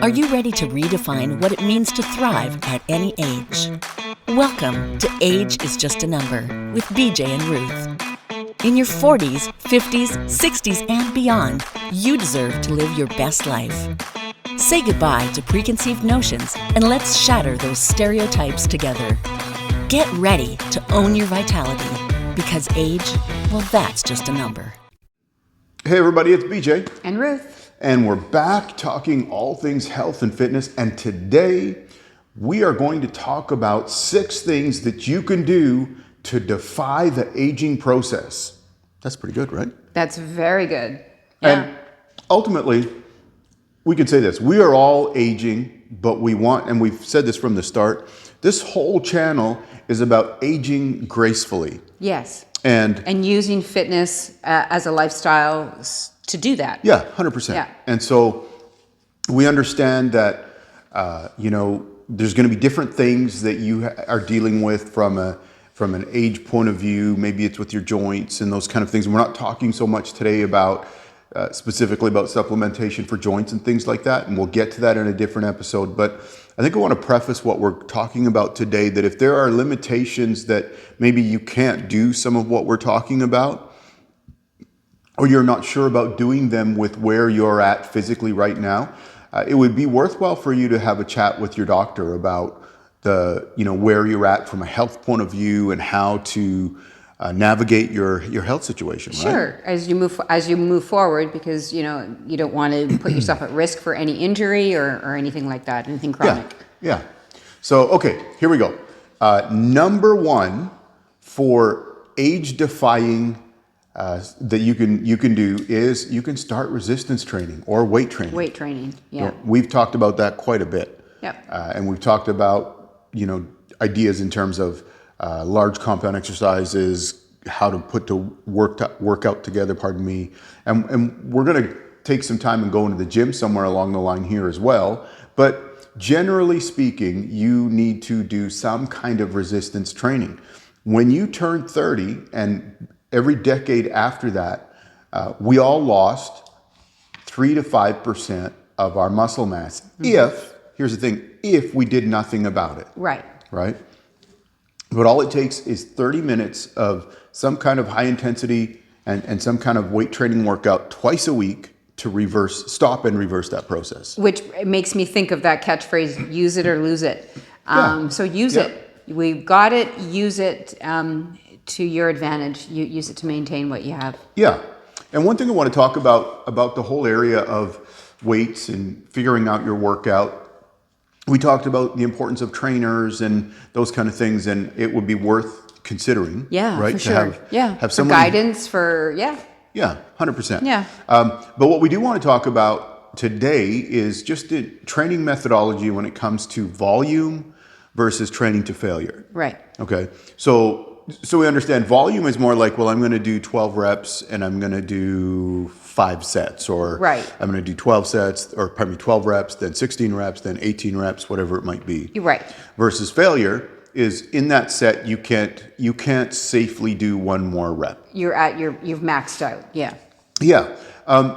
Are you ready to redefine what it means to thrive at any age? Welcome to Age is Just a Number with BJ and Ruth. In your 40s, 50s, 60s, and beyond, you deserve to live your best life. Say goodbye to preconceived notions and let's shatter those stereotypes together. Get ready to own your vitality because age, well, that's just a number. Hey everybody, it's BJ. And Ruth. And we're back talking all things health and fitness. And today we are going to talk about 6 things that you can do to defy the aging process. That's pretty good, right? That's very good. Yeah. And ultimately, we can say this. We are all aging, but we want, and we've said this from the start, this whole channel is about aging gracefully. Yes. And using fitness as a lifestyle to do that. Yeah, 100%. Yeah. And so we understand that, there's going to be different things that you are dealing with from an age point of view. Maybe it's with your joints and those kind of things. We're not talking so much today about specifically about supplementation for joints and things like that. And we'll get to that in a different episode. But I think I want to preface what we're talking about today, that if there are limitations that maybe you can't do some of what we're talking about, or you're not sure about doing them with where you're at physically right now, it would be worthwhile for you to have a chat with your doctor about where you're at from a health point of view and how to navigate your health situation. Sure, right? as you move forward, because you don't want to put yourself at risk for any injury or anything like that, anything chronic. Yeah. So okay, here we go. Number 1 for age defying that you can do is you can start resistance training or weight training. Weight training, yeah. We've talked about that quite a bit. Yep. And we've talked about, ideas in terms of large compound exercises, how to put to workout together, and we're going to take some time and go into the gym somewhere along the line here as well. But generally speaking, you need to do some kind of resistance training. When you turn 30 and every decade after that, we all lost 3 to 5% of our muscle mass. Mm-hmm. If we did nothing about it. Right. But all it takes is 30 minutes of some kind of high intensity and some kind of weight training workout twice a week to stop and reverse that process. Which makes me think of that catchphrase, use it or lose it. So use it. We've got it, use it. To your advantage, you use it to maintain what you have. Yeah. And one thing I want to talk about the whole area of weights and figuring out your workout. We talked about the importance of trainers and those kind of things, and it would be worth considering. Yeah, right? for sure. Have someone, for guidance, Yeah, 100%. Yeah. But what we do want to talk about today is just the training methodology when it comes to volume versus training to failure. Right. Okay. So we understand volume is more like, well, I'm going to do 12 reps and I'm going to do 5 sets, or right. I'm going to do 12 reps, then 16 reps, then 18 reps, whatever it might be. You're right. Versus failure is in that set, you can't safely do one more rep. You've maxed out. Yeah. Yeah.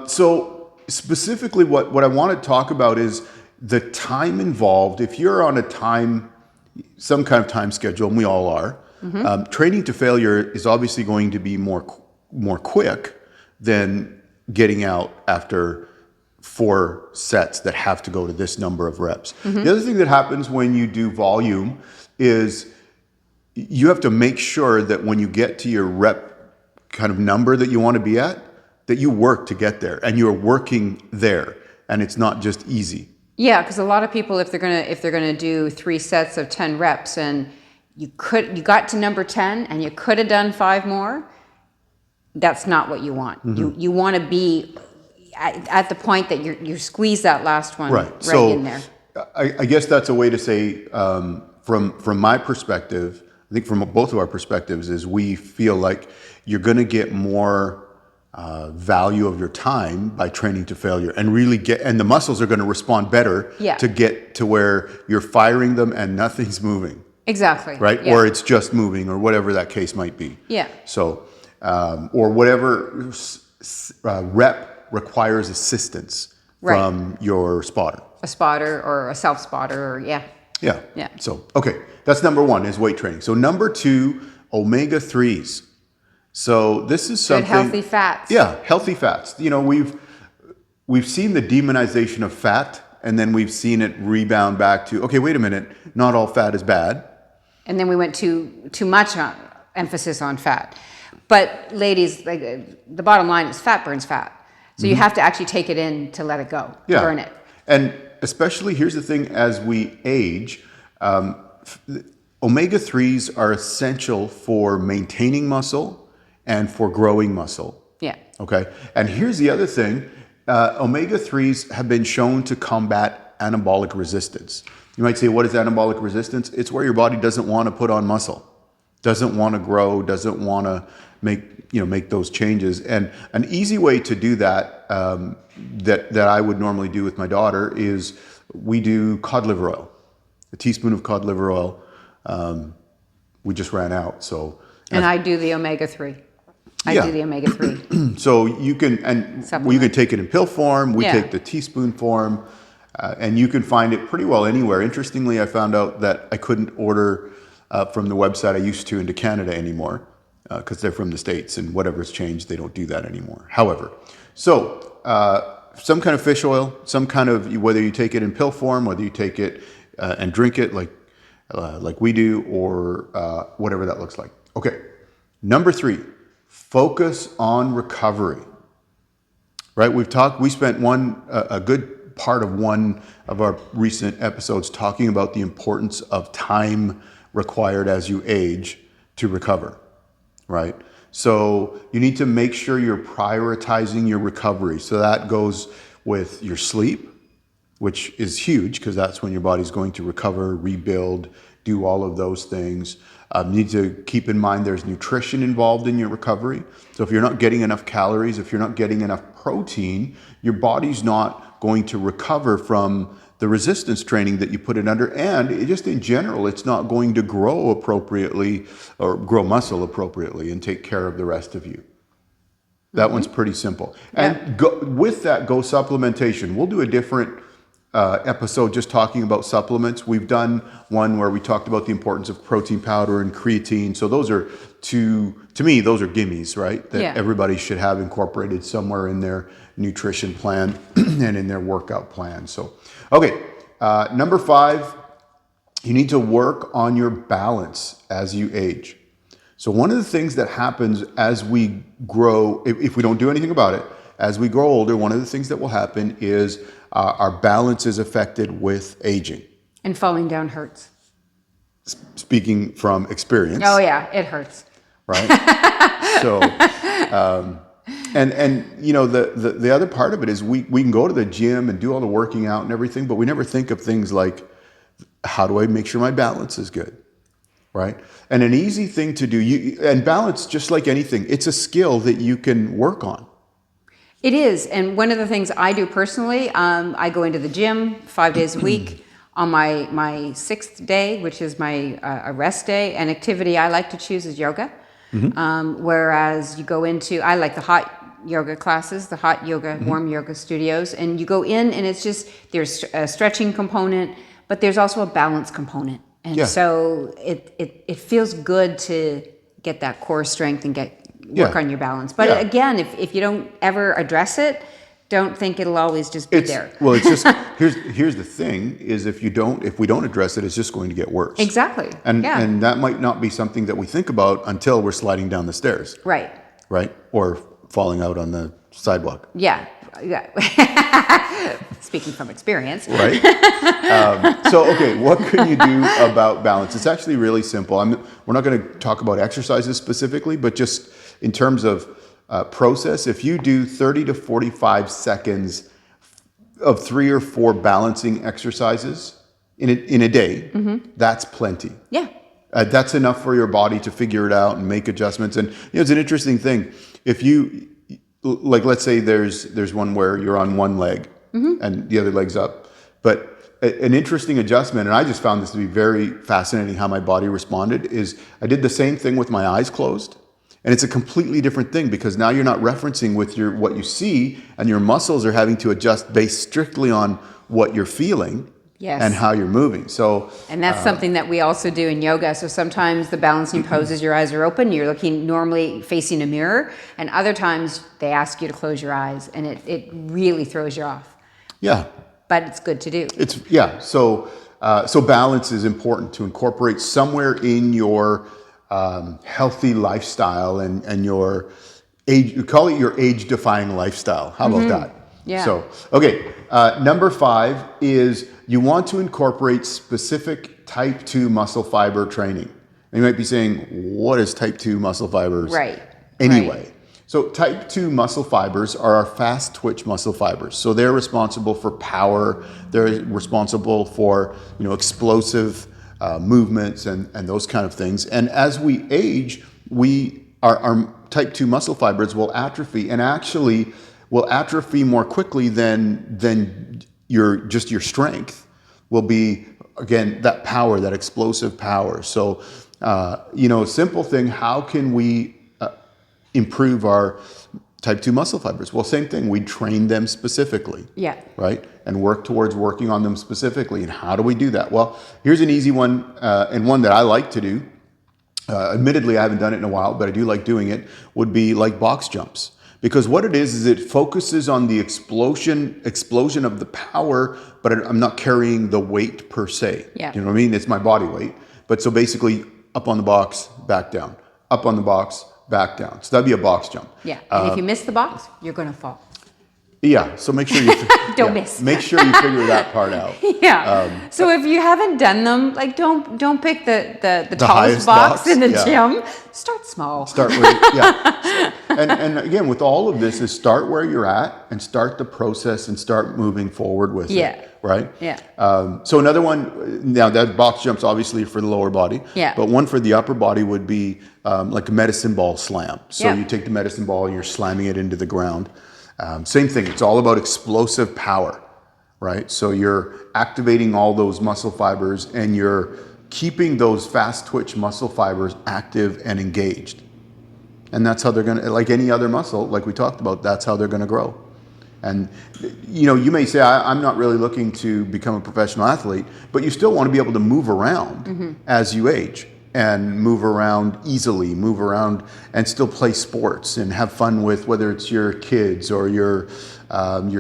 So specifically what I want to talk about is the time involved. If you're on some kind of time schedule, and we all are, mm-hmm. Training to failure is obviously going to be more quick than getting out after 4 sets that have to go to this number of reps. Mm-hmm. The other thing that happens when you do volume is you have to make sure that when you get to your rep kind of number that you want to be at, that you work to get there and you're working there and it's not just easy. Yeah, because a lot of people, if they're gonna do 3 sets of 10 reps and you got to number 10 and you could have done 5 more, that's not what you want. Mm-hmm. You want to be at the point that you squeeze that last one right in there. I guess that's a way to say, from my perspective, I think from both of our perspectives, is we feel like you're going to get more value of your time by training to failure and really and the muscles are going to respond better to get to where you're firing them and nothing's moving. Exactly. Right? Yeah. Or it's just moving or whatever that case might be. Yeah. So, or whatever rep requires assistance from your spotter. a spotter or a self spotter, or yeah. Yeah. So, okay, that's number one is weight training. So number two, omega-3s. So this is something. Good healthy fats. Yeah, healthy fats. You know, we've seen the demonization of fat, and then we've seen it rebound back to, okay, wait a minute, not all fat is bad. And then we went too much emphasis on fat. But ladies, like, the bottom line is fat burns fat. So you have to actually take it in to let it go, burn it. And especially, here's the thing, as we age, omega-3s are essential for maintaining muscle and for growing muscle. Yeah. Okay. And here's the other thing. Omega-3s have been shown to combat anabolic resistance. You might say, what is anabolic resistance? It's where your body doesn't want to put on muscle, doesn't want to grow, doesn't want to make those changes. And an easy way to do that, that I would normally do with my daughter, is we do cod liver oil, a teaspoon of cod liver oil. We just ran out, so. And I do the omega-3. I do the omega-3. So you can, you can take it in pill form. We take the teaspoon form, and you can find it pretty well anywhere. Interestingly, I found out that I couldn't order from the website I used to into Canada anymore, because they're from the States, and whatever's changed, they don't do that anymore. However, so some kind of fish oil, some kind of, whether you take it in pill form, whether you take it and drink it like we do, or whatever that looks like. Okay, number three. Focus on recovery, right? We spent a good part of one of our recent episodes talking about the importance of time required as you age to recover, right? So you need to make sure you're prioritizing your recovery. So that goes with your sleep, which is huge because that's when your body's going to recover, rebuild, do all of those things. You need to keep in mind there's nutrition involved in your recovery. So if you're not getting enough calories, if you're not getting enough protein, your body's not going to recover from the resistance training that you put it under. And just in general, it's not going to grow appropriately or grow muscle appropriately and take care of the rest of you. That one's pretty simple. And with that, go supplementation. We'll do a different episode just talking about supplements. We've done one where we talked about the importance of protein powder and creatine. So those are to me, those are gimmies, right? That everybody should have incorporated somewhere in their nutrition plan and in their workout plan. So, okay, number 5, you need to work on your balance as you age. So one of the things that happens as we grow, if we don't do anything about it, as we grow older, one of the things that will happen is our balance is affected with aging. And falling down hurts. Speaking from experience. Oh yeah, it hurts. Right? So, and you know, the other part of it is we can go to the gym and do all the working out and everything, but we never think of things like, how do I make sure my balance is good? Right? And an easy thing to do, and balance, just like anything, it's a skill that you can work on. It is, and one of the things I do personally, I go into the gym 5 days a week. On my 6th day, which is my a rest day, an activity I like to choose is yoga. Whereas you go into, I like the hot yoga classes, the hot yoga, warm yoga studios, and you go in and it's just, there's a stretching component, but there's also a balance component. And so it feels good to get that core strength and work on your balance. But again, if you don't ever address it, don't think it'll always just be there. Well, it's just, here's the thing, is if we don't address it, it's just going to get worse. Exactly. And that might not be something that we think about until we're sliding down the stairs. Right. Right? Or falling out on the sidewalk. Yeah. Speaking from experience. Right. So, okay, what can you do about balance? It's actually really simple. We're not going to talk about exercises specifically, but just in terms of process, if you do 30 to 45 seconds of 3 or 4 balancing exercises in a day, that's plenty. Yeah. That's enough for your body to figure it out and make adjustments. And it's an interesting thing. If you, like, let's say there's one where you're on one leg and the other leg's up, but an interesting adjustment, and I just found this to be very fascinating how my body responded, is I did the same thing with my eyes closed. And it's a completely different thing because now you're not referencing with what you see, and your muscles are having to adjust based strictly on what you're feeling Yes. and how you're moving. So, And that's something that we also do in yoga. So sometimes the balancing poses, your eyes are open, you're looking normally facing a mirror, and other times they ask you to close your eyes, and it really throws you off. yeah, But it's good to do. So balance is important to incorporate somewhere in your healthy lifestyle and your age. You call it your age-defying lifestyle. How about that? Yeah. So, okay, number 5 is you want to incorporate specific type 2 muscle fiber training. And you might be saying, what is type 2 muscle fibers? Right. Anyway. Right. So type 2 muscle fibers are our fast twitch muscle fibers. So they're responsible for power. They're responsible for, explosive movements and those kind of things. And as we age, our type 2 muscle fibers will atrophy, and actually will atrophy more quickly than your strength will be, again, that power, that explosive power. So, simple thing, how can we improve our type 2 muscle fibers? Well, same thing, we train them specifically. Yeah. Right? And work towards working on them specifically. And how do we do that? Well, here's an easy one, and one that I like to do. Admittedly, I haven't done it in a while, but I do like doing it, would be like box jumps. Because what it is it focuses on the explosion of the power, but I'm not carrying the weight per se. Yeah. You know what I mean? It's my body weight. But so basically, up on the box, back down. Up on the box, back down. So that'd be a box jump. Yeah. And if you miss the box, you're going to fall. Yeah. So make sure you Don't miss. Make sure you figure that part out. Yeah. So if you haven't done them, like don't pick the tallest highest box in the yeah. gym. Start small. Start where, yeah. And again, with all of this, is start where you're at and start the process and start moving forward with it. Right? Yeah. So another one, now that box jumps obviously for the lower body. Yeah. But one for the upper body would be like a medicine ball slam. So Yeah. you take the medicine ball and you're slamming it into the ground. Same thing. It's all about explosive power, right? So you're activating all those muscle fibers and you're keeping those fast twitch muscle fibers active and engaged. And that's how they're going to, like any other muscle, like we talked about, that's how they're going to grow. And, you may say, I'm not really looking to become a professional athlete, but you still want to be able to move around as you age and move around easily, move around and still play sports and have fun with, whether it's your kids or your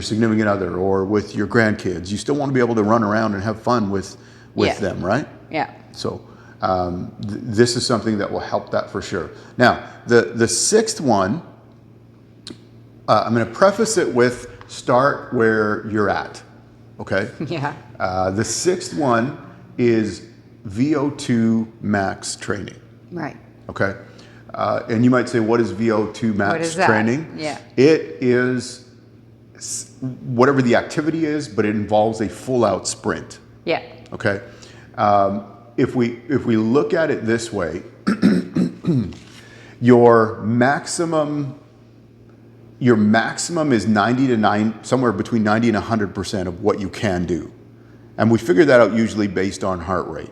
significant other or with your grandkids. You still want to be able to run around and have fun with them, right? Yeah. So this is something that will help that for sure. Now, the sixth one, I'm going to preface it with start where you're at, okay? Yeah. The sixth one is VO2 Max Training, Right. okay? And you might say, what is VO2 Max What is that? Training? Yeah. It is whatever the activity is, but it involves a full-out sprint. Yeah. Okay. If we look at it this way, your maximum is somewhere between 90 and 100% of what you can do. And we figure that out usually based on heart rate,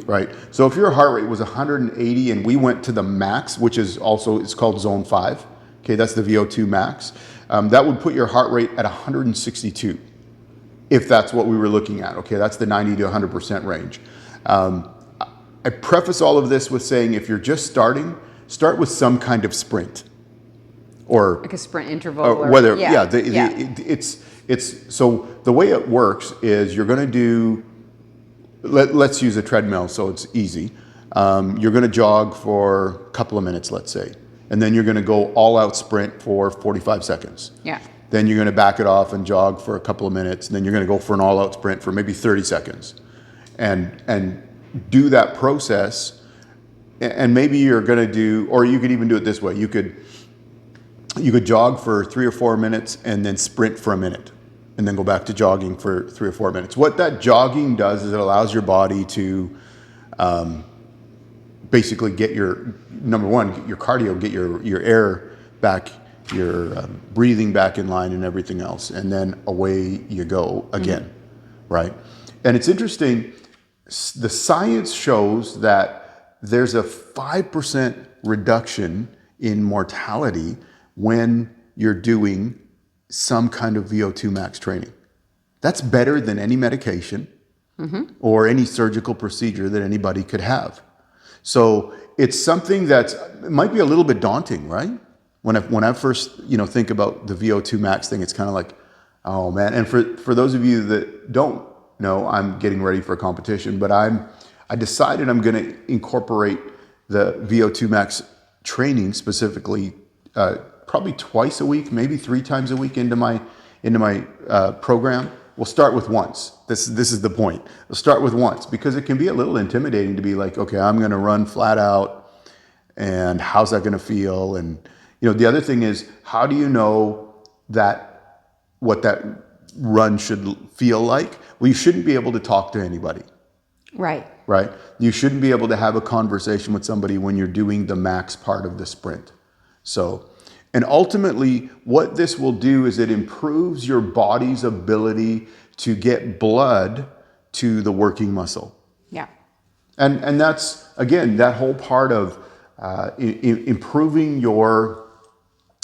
right? So if your heart rate was 180 and we went to the max, which is also, it's called zone 5, okay, that's the VO2 max, that would put your heart rate at 162, if that's what we were looking at, okay? That's the 90 to 100% range. I preface all of this with saying, if you're just starting, start with some kind of sprint. Or Like a sprint interval. It's so the way it works is you're going to do, let's use a treadmill so it's easy. You're going to jog for a couple of minutes, let's say, and then you're going to go all out sprint for 45 seconds. Yeah. Then you're going to back it off and jog for a couple of minutes, and then you're going to go for an all out sprint for maybe 30 seconds, and do that process. And maybe you're going to do, or you could even do it this way. You could jog for 3 or 4 minutes and then sprint for a minute and then go back to jogging for 3 or 4 minutes. What that jogging does is it allows your body to basically get your, number one, get your cardio, get your air back, your breathing back in line and everything else. And then away you go again, right? And it's interesting, the science shows that there's a 5% reduction in mortality when you're doing some kind of VO2 max training. That's better than any medication or any surgical procedure that anybody could have. So it's something that might be a little bit daunting, right? When I first, think about the VO2 Max thing, it's kind of like, oh man. And for those of you that don't know, I'm getting ready for a competition, but I decided I'm going to incorporate the VO2 Max training specifically, probably twice a week, maybe 3 times a week into my program. We'll start with once. This is the point. We'll start with once because it can be a little intimidating to be like, okay, I'm going to run flat out, and how's that going to feel? And the other thing is, how do you know what that run should feel like? Well, you shouldn't be able to talk to anybody. Right. Right? You shouldn't be able to have a conversation with somebody when you're doing the max part of the sprint. And ultimately, what this will do is it improves your body's ability to get blood to the working muscle. Yeah. And that's, again, that whole part of improving your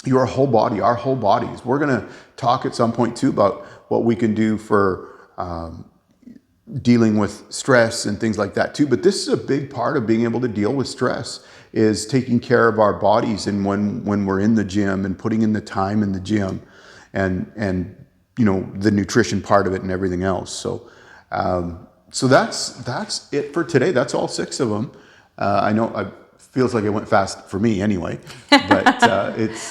whole body, our whole bodies. We're going to talk at some point too about what we can do for dealing with stress and things like that too. But this is a big part of being able to deal with stress, is taking care of our bodies, and when we're in the gym and putting in the time in the gym and the nutrition part of it and everything else. So that's it for today. That's all 6 of them. I know it feels like it went fast for me anyway, but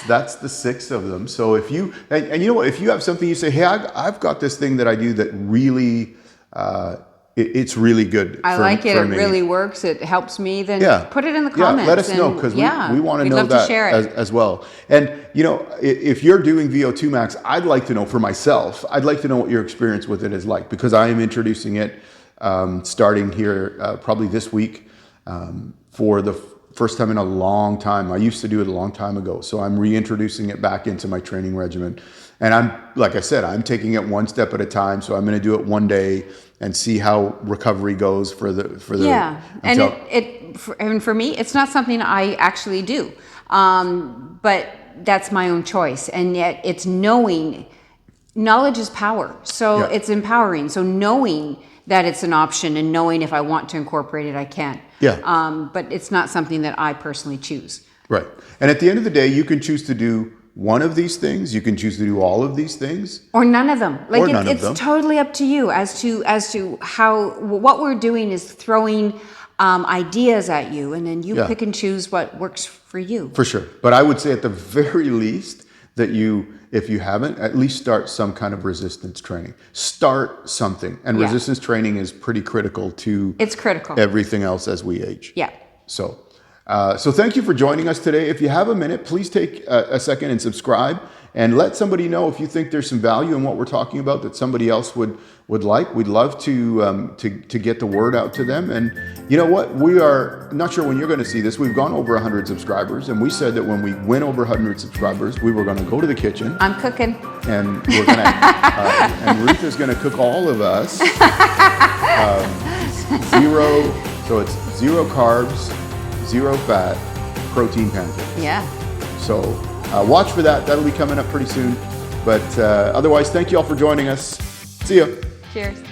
that's the 6 of them. So if you if you have something you say, hey, I've got this thing that I do that really it's really good. I like it. It really works. It helps me. Then put it in the comments. Yeah, let us know, because we want to know love that to share it. as well. And if you're doing VO2 Max, I'd like to know for myself. I'd like to know what your experience with it is like, because I am introducing it starting here probably this week for the first time in a long time. I used to do it a long time ago, so I'm reintroducing it back into my training regimen. And I'm taking it one step at a time. So I'm going to do it one day and see how recovery goes for the. Yeah, and for me, it's not something I actually do, but that's my own choice. And yet, it's knowing. Knowledge is power, so it's empowering. So knowing that it's an option and knowing if I want to incorporate it, I can. Yeah. But it's not something that I personally choose. Right. And at the end of the day, you can choose to do one of these things. You can choose to do all of these things, or none of them. Like it's totally up to you as to how. What we're doing is throwing ideas at you, and then you pick and choose what works for you. For sure. But I would say at the very least that if you haven't, at least start some kind of resistance training. Start something. And resistance training is pretty critical to everything else as we age. Yeah. So thank you for joining us today. If you have a minute, please take a second and subscribe, and let somebody know if you think there's some value in what we're talking about that somebody else would like. We'd love to get the word out to them. And you know what? We are not sure when you're going to see this. We've gone over 100 subscribers, and we said that when we went over 100 subscribers, we were going to go to the kitchen. I'm cooking. And we're going to, and Ruth is going to cook all of us. So it's 0 carbs, 0 fat, protein pancakes. Yeah. So watch for that. That'll be coming up pretty soon. But otherwise, thank you all for joining us. See ya. Cheers.